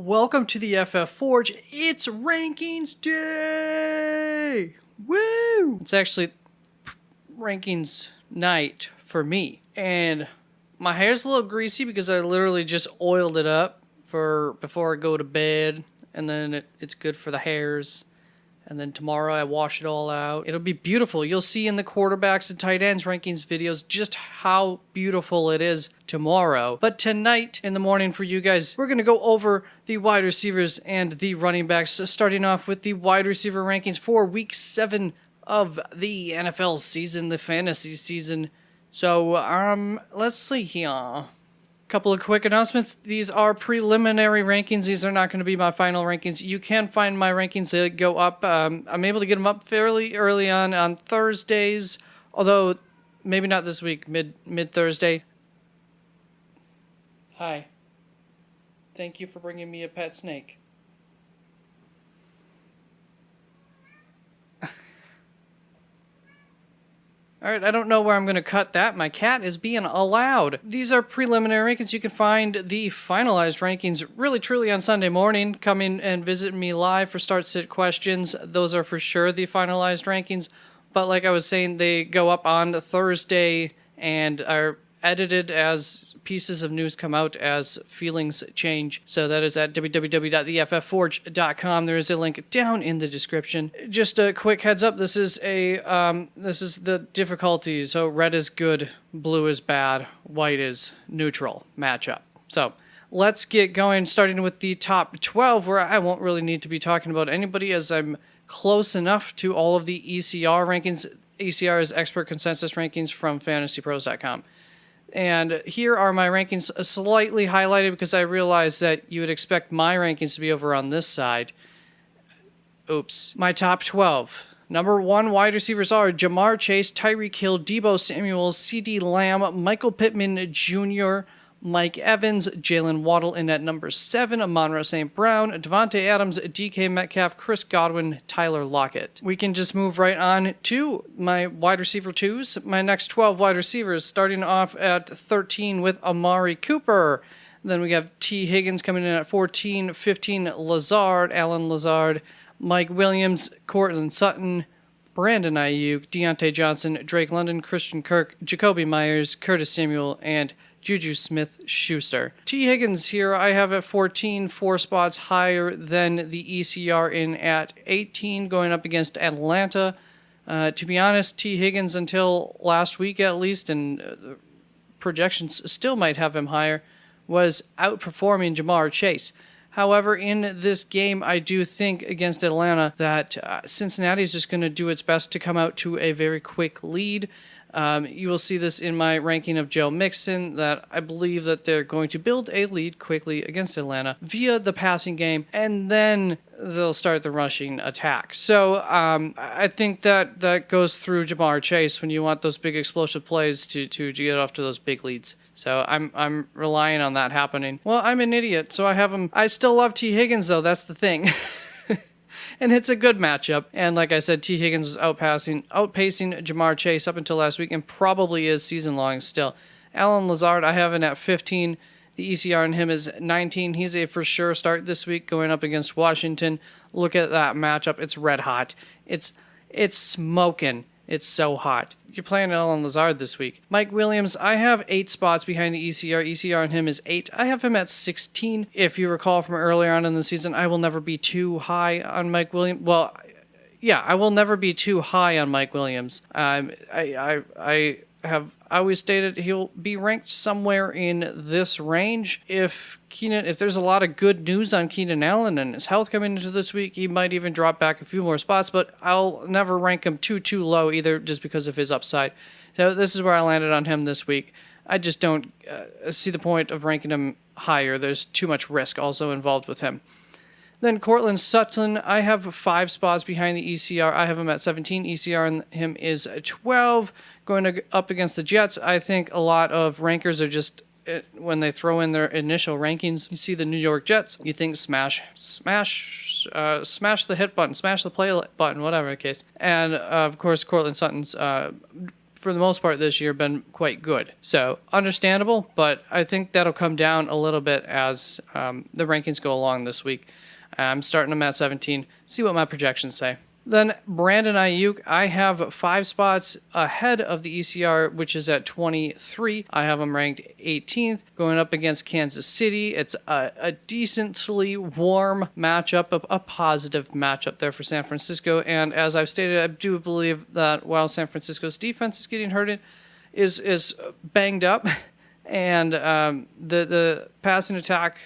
Welcome to the FF Forge. It's Rankings Day! Woo! It's actually Rankings night for me. And my hair's a little greasy because I literally just oiled it up for before I go to bed. And then it's good for the hairs. And then tomorrow I wash it all out. It'll be beautiful. You'll see in the quarterbacks and tight ends rankings videos just how beautiful it is tomorrow. But tonight in the morning for you guys, we're going to go over the wide receivers and the running backs, starting off with the wide receiver rankings for week 7 of the NFL season, the fantasy season. So, let's see here. Couple of quick announcements. These are preliminary rankings. These are not going to be my final rankings. You can find my rankings that go up. I'm able to get them up fairly early on Thursdays, although maybe not this week, mid Thursday. Hi. Thank you for bringing me a pet snake. Alright, I don't know where I'm going to cut that. My cat is being allowed. These are preliminary rankings. You can find the finalized rankings really truly on Sunday morning. Come in and visit me live for Start Sit questions. Those are for sure the finalized rankings. But like I was saying, they go up on Thursday and are edited as pieces of news come out as feelings change. So that is at www.theffforge.com. There is a link down in the description. Just a quick heads up, this is the difficulty. So red is good, blue is bad, white is neutral matchup. So let's get going, starting with the top 12, where I won't really need to be talking about anybody as I'm close enough to all of the ECR rankings. ECR is expert consensus rankings from fantasypros.com. And here are my rankings slightly highlighted because I realized that you would expect my rankings to be over on this side. Oops. My top 12. Number 1 wide receivers are Ja'Marr Chase, Tyreek Hill, Deebo Samuel, CeeDee Lamb, Michael Pittman Jr., Mike Evans, Jalen Waddle in at number 7, Amon-Ra St. Brown, Devontae Adams, DK Metcalf, Chris Godwin, Tyler Lockett. We can just move right on to my wide receiver 2s. My next 12 wide receivers, starting off at 13 with Amari Cooper. Then we have T. Higgins coming in at 14, 15 Lazard, Allen Lazard, Mike Williams, Courtland Sutton, Brandon Ayuk, Deontay Johnson, Drake London, Christian Kirk, Jacoby Myers, Curtis Samuel, and Juju Smith-Schuster. T. Higgins here I have at 14, 4 spots higher than the ECR in at 18, going up against Atlanta. To be honest, T. Higgins until last week at least, and projections still might have him higher, was outperforming Ja'Marr Chase. However, in this game, I do think against Atlanta that Cincinnati is just going to do its best to come out to a very quick lead. You will see this in my ranking of Joe Mixon, that I believe that they're going to build a lead quickly against Atlanta via the passing game, and then they'll start the rushing attack. So I think that goes through Ja'Marr Chase when you want those big explosive plays to get off to those big leads. So I'm relying on that happening. Well, I'm an idiot, so I have him. I still love T. Higgins, though. That's the thing. And it's a good matchup. And like I said, T. Higgins was outpacing Ja'Marr Chase up until last week and probably is season-long still. Allen Lazard, I have him at 15. The ECR on him is 19. He's a for sure start this week going up against Washington. Look at that matchup. It's red hot. It's smoking. It's so hot. You're playing Allen Lazard this week. Mike Williams, I have 8 spots behind the ECR. ECR on him is 8. I have him at 16. If you recall from earlier on in the season, I will never be too high on Mike Williams. Well, yeah, I will never be too high on Mike Williams. I have always stated he'll be ranked somewhere in this range. If there's a lot of good news on Keenan Allen and his health coming into this week, he might even drop back a few more spots, but I'll never rank him too low either just because of his upside. So this is where I landed on him this week. I just don't see the point of ranking him higher. There's too much risk also involved with him. Then Courtland Sutton, I have 5 spots behind the ECR. I have him at 17. ECR on him is 12. Going up against the Jets, I think a lot of rankers are just, when they throw in their initial rankings, you see the New York Jets, you think smash the hit button, smash the play button, whatever the case. And of course, Courtland Sutton's for the most part this year, been quite good. So understandable, but I think that'll come down a little bit as the rankings go along this week. I'm starting them at 17. See what my projections say. Then Brandon Ayuk, I have 5 spots ahead of the ECR, which is at 23. I have him ranked 18th, going up against Kansas City. It's a decently warm matchup, a positive matchup there for San Francisco. And as I've stated, I do believe that while San Francisco's defense is getting hurt, is banged up, and the passing attack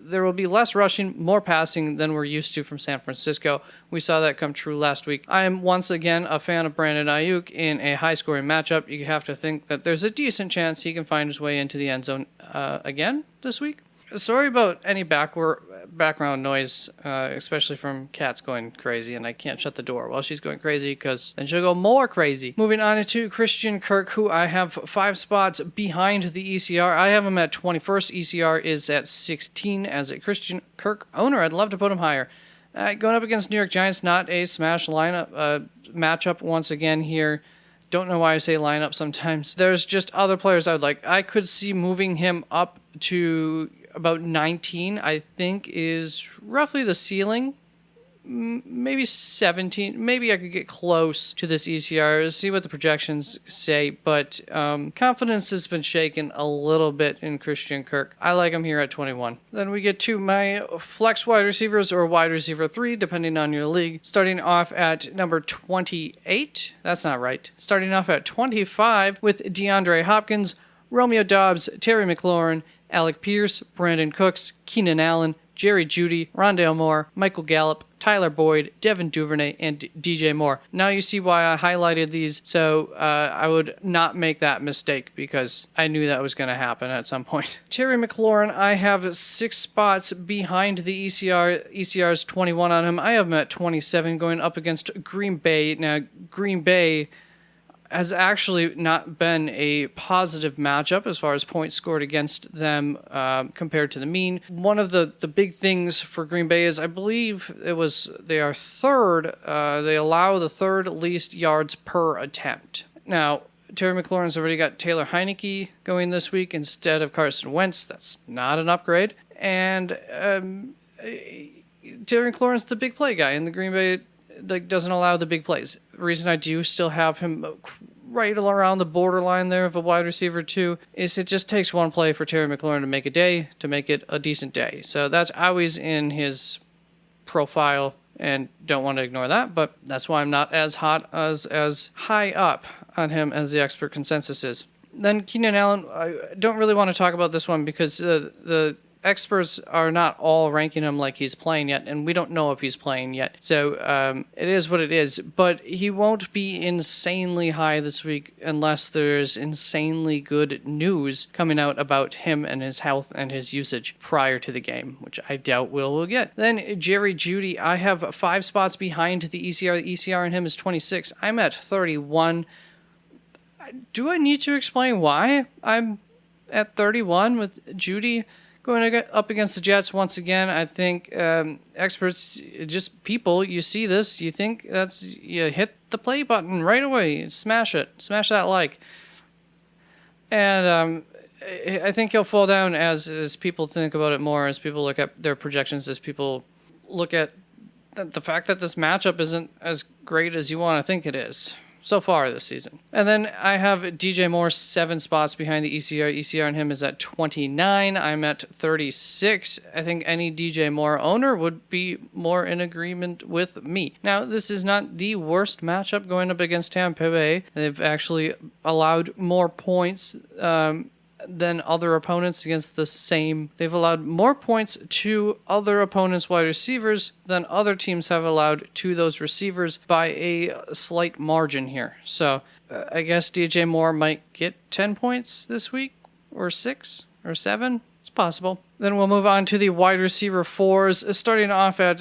there will be less rushing, more passing than we're used to from San Francisco. We saw that come true last week. I am once again a fan of Brandon Ayuk in a high-scoring matchup. You have to think that there's a decent chance he can find his way into the end zone again this week. Sorry about any background noise, especially from Kat's going crazy, and I can't shut the door while she's going crazy because then she'll go more crazy. Moving on to Christian Kirk, who I have 5 spots behind the ECR. I have him at 21st. ECR is at 16. As a Christian Kirk owner, I'd love to put him higher. Going up against New York Giants, not a smash lineup matchup once again here. Don't know why I say lineup sometimes. There's just other players I would like. I could see moving him up to about 19, I think, is roughly the ceiling. Maybe 17. Maybe I could get close to this ECR. See what the projections say. But confidence has been shaken a little bit in Christian Kirk. I like him here at 21. Then we get to my flex wide receivers or wide receiver 3, depending on your league. Starting off at number 28. That's not right. Starting off at 25 with DeAndre Hopkins, Romeo Doubs, Terry McLaurin, Alec Pierce, Brandon Cooks, Keenan Allen, Jerry Jeudy, Rondale Moore, Michael Gallup, Tyler Boyd, Devin Duvernay, and DJ Moore. Now you see why I highlighted these, so I would not make that mistake because I knew that was going to happen at some point. Terry McLaurin, I have 6 spots behind the ECR. ECR's 21 on him. I have him at 27 going up against Green Bay. Now, Green Bay has actually not been a positive matchup as far as points scored against them compared to the mean. One of the big things for Green Bay is I believe they are third. They allow the third least yards per attempt. Now, Terry McLaurin's already got Taylor Heineke going this week instead of Carson Wentz. That's not an upgrade. And Terry McLaurin's the big play guy, and the Green Bay doesn't allow the big plays. The reason I do still have him right around the borderline there of a wide receiver 2 is it just takes one play for Terry McLaurin to make a day, to make it a decent day. So that's always in his profile, and don't want to ignore that, but that's why I'm not as hot as high up on him as the expert consensus is. Then Keenan Allen, I don't really want to talk about this one because the experts are not all ranking him like he's playing yet, and we don't know if he's playing yet. So it is what it is. But he won't be insanely high this week unless there's insanely good news coming out about him and his health and his usage prior to the game, which I doubt we'll get. Then Jerry Jeudy, I have 5 spots behind the ECR. The ECR in him is 26. I'm at 31. Do I need to explain why I'm at 31 with Jeudy? Going up against the Jets once again, I think experts, just people, you see this, you think you hit the play button right away, smash that like. And I think he'll fall down as people think about it more, as people look at their projections, as people look at the fact that this matchup isn't as great as you want to think it is so far this season. And then I have DJ Moore 7 spots behind the ECR. ECR on him is at 29. I'm at 36. I think any DJ Moore owner would be more in agreement with me. Now, this is not the worst matchup going up against Tampa Bay. They've actually allowed more points than other opponents against the same. They've allowed more points to other opponents' wide receivers than other teams have allowed to those receivers by a slight margin here. So I guess DJ Moore might get 10 points this week, or 6, or 7. It's possible. Then we'll move on to the wide receiver 4s, starting off at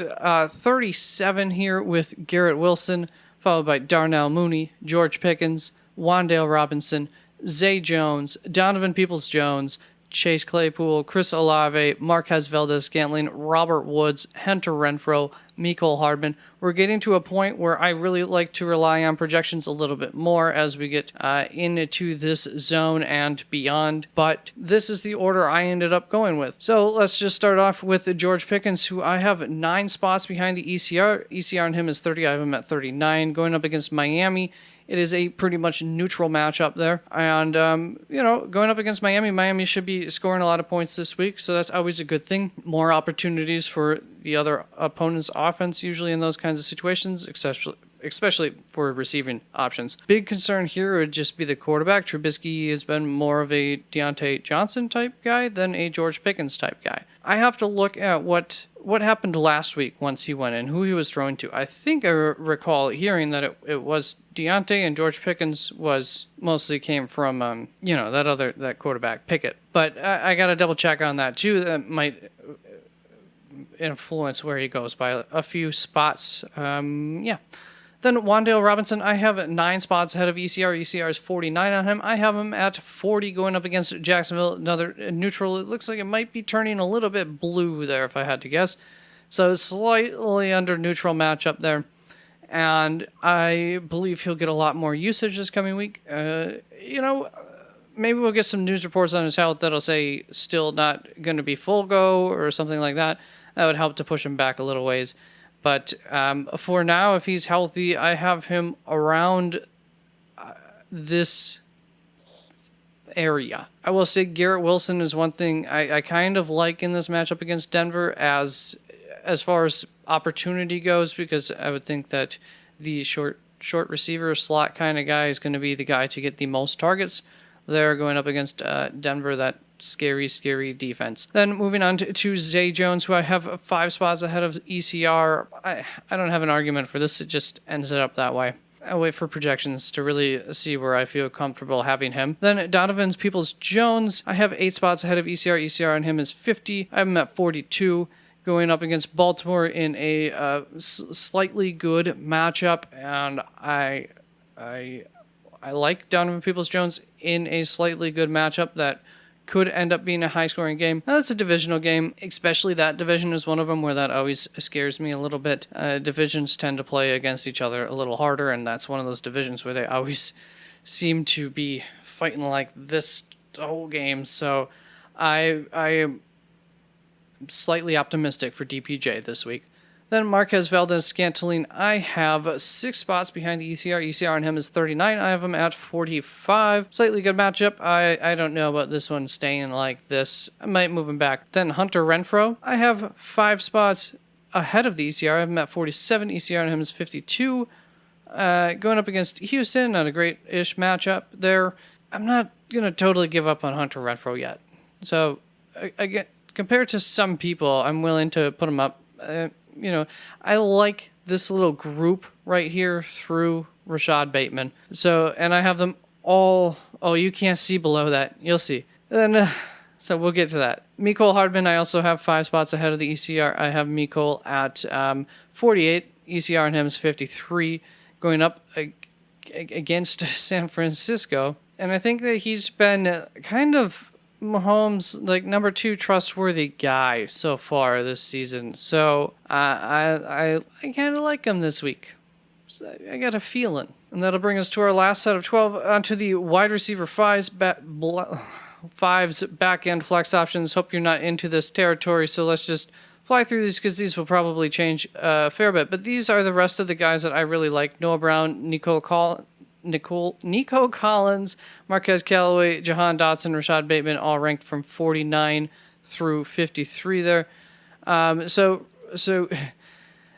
37 here with Garrett Wilson, followed by Darnell Mooney, George Pickens, Wan'Dale Robinson, Zay Jones, Donovan Peoples-Jones, Chase Claypool, Chris Olave, Marquez Valdez-Scantling, Robert Woods, Hunter Renfrow, Mecole Hardman. We're getting to a point where I really like to rely on projections a little bit more as we get into this zone and beyond. But this is the order I ended up going with. So let's just start off with George Pickens, who I have 9 spots behind the ECR. ECR on him is 30. I have him at 39. Going up against Miami, it is a pretty much neutral matchup there. And, going up against Miami should be scoring a lot of points this week, so that's always a good thing. More opportunities for the other opponent's offense, usually in those kinds of situations, especially for receiving options. Big concern here would just be the quarterback. Trubisky has been more of a Deontay Johnson type guy than a George Pickens type guy. I have to look at what happened last week once he went in, who he was throwing to. I think I recall hearing that it was Deontay, and George Pickens mostly came from that quarterback Pickett. But I got to double check on that too. That might influence where he goes by a few spots. Then Wan'Dale Robinson, I have 9 spots ahead of ECR. ECR is 49 on him. I have him at 40 going up against Jacksonville. Another neutral. It looks like it might be turning a little bit blue there if I had to guess. So slightly under neutral matchup there. And I believe he'll get a lot more usage this coming week. Maybe we'll get some news reports on his health that'll say still not going to be full go or something like that. That would help to push him back a little ways. But for now, if he's healthy, I have him around this area. I will say Garrett Wilson is one thing I kind of like in this matchup against Denver as far as opportunity goes, because I would think that the short receiver slot kind of guy is going to be the guy to get the most targets. They're going up against Denver, that scary defense. Then moving on to Zay Jones, who I have 5 spots ahead of ECR. I don't have an argument for this. It just ends up that way. I'll wait for projections to really see where I feel comfortable having him. Then Donovan Peoples-Jones, I have 8 spots ahead of ECR. ECR on him is 50. I have him at 42. Going up against Baltimore in a slightly good matchup, and I like Donovan Peoples-Jones in a slightly good matchup that could end up being a high-scoring game. That's a divisional game, especially that division is one of them where that always scares me a little bit. Divisions tend to play against each other a little harder, and that's one of those divisions where they always seem to be fighting like this whole game. So I am slightly optimistic for DPJ this week. Then Marquez Valdes-Scantling, I have 6 spots behind the ECR. ECR on him is 39. I have him at 45. Slightly good matchup. I don't know about this one staying like this. I might move him back. Then Hunter Renfrow, I have 5 spots ahead of the ECR. I have him at 47. ECR on him is 52. Going up against Houston, not a great-ish matchup there. I'm not going to totally give up on Hunter Renfrow yet. So, again, compared to some people, I'm willing to put him up. I like this little group right here through Rashad Bateman. So, and I have them all. Oh, you can't see below that. You'll see. Then, so we'll get to that. Mecole Hardman, I also have 5 spots ahead of the ECR. I have Mecole at 48. ECR on him is 53. Going up against San Francisco. And I think that he's been kind of Mahomes' number 2 trustworthy guy so far this season. So I kind of like him this week. So I got a feeling. And that'll bring us to our last set of 12. Onto the wide receiver fives back end flex options. Hope you're not into this territory, so let's just fly through these because these will probably change a fair bit. But these are the rest of the guys that I really like. Noah Brown, Nico Collins, Marquez Callaway, Jahan Dotson, Rashad Bateman, all ranked from 49 through 53 there. So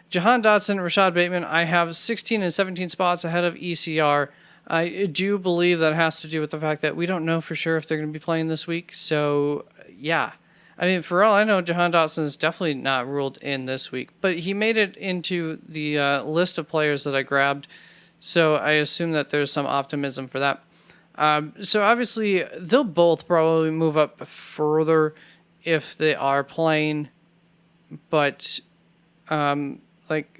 Jahan Dotson, Rashad Bateman, I have 16 and 17 spots ahead of ECR. I do believe that has to do with the fact that we don't know for sure if they're going to be playing this week. So, yeah. I mean, for all I know, Jahan Dotson is definitely not ruled in this week. But he made it into the list of players that I grabbed. So I assume that there's some optimism for that. So obviously, they'll both probably move up further if they are playing. But, like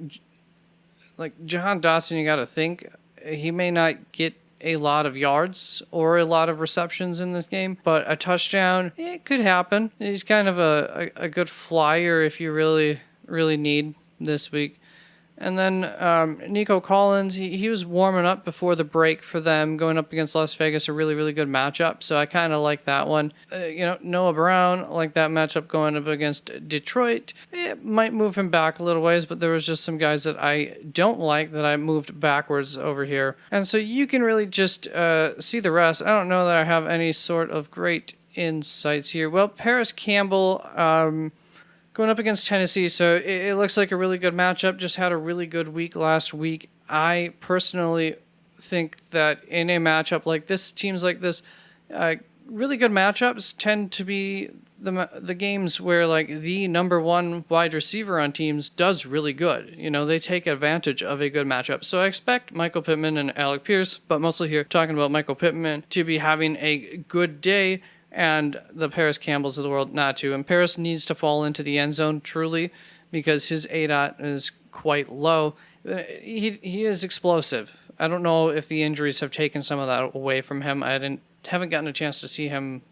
Jahan Dotson, you got to think, he may not get a lot of yards or a lot of receptions in this game, but a touchdown, it could happen. He's kind of a good flyer if you really need this week. And then Nico Collins, he was warming up before the break for them, going up against Las Vegas, a really, really good matchup. So I kind of like that one. Noah Brown, like that matchup going up against Detroit. It might move him back a little ways, but there was just some guys that I don't like that I moved backwards over here. And so you can really just see the rest. I don't know that I have any sort of great insights here. Well, Paris Campbell... going up against Tennessee, so it looks like a really good matchup. Just had a really good week last week. I personally think that in a matchup like this, teams like this, really good matchups tend to be the games where like the number one wide receiver on teams does really good. They take advantage of a good matchup. So I expect Michael Pittman and Alec Pierce, but mostly here talking about Michael Pittman, to be having a good day, and the Paris Campbells of the world not to. And Paris needs to fall into the end zone truly, because his ADOT is quite low. He is explosive. I don't know if the injuries have taken some of that away from him. I haven't gotten a chance to see him.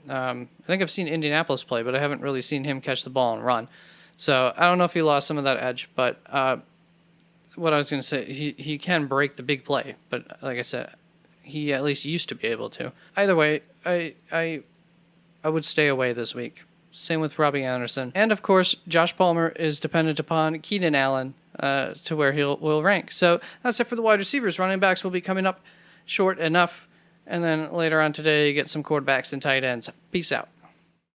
I think I've seen Indianapolis play, but I haven't really seen him catch the ball and run. So I don't know if he lost some of that edge, but what I was going to say, he can break the big play. But like I said, he at least used to be able to. Either way, I would stay away this week. Same with Robbie Anderson. And, of course, Josh Palmer is dependent upon Keenan Allen to where will rank. So that's it for the wide receivers. Running backs will be coming up short enough. And then later on today, you get some quarterbacks and tight ends. Peace out.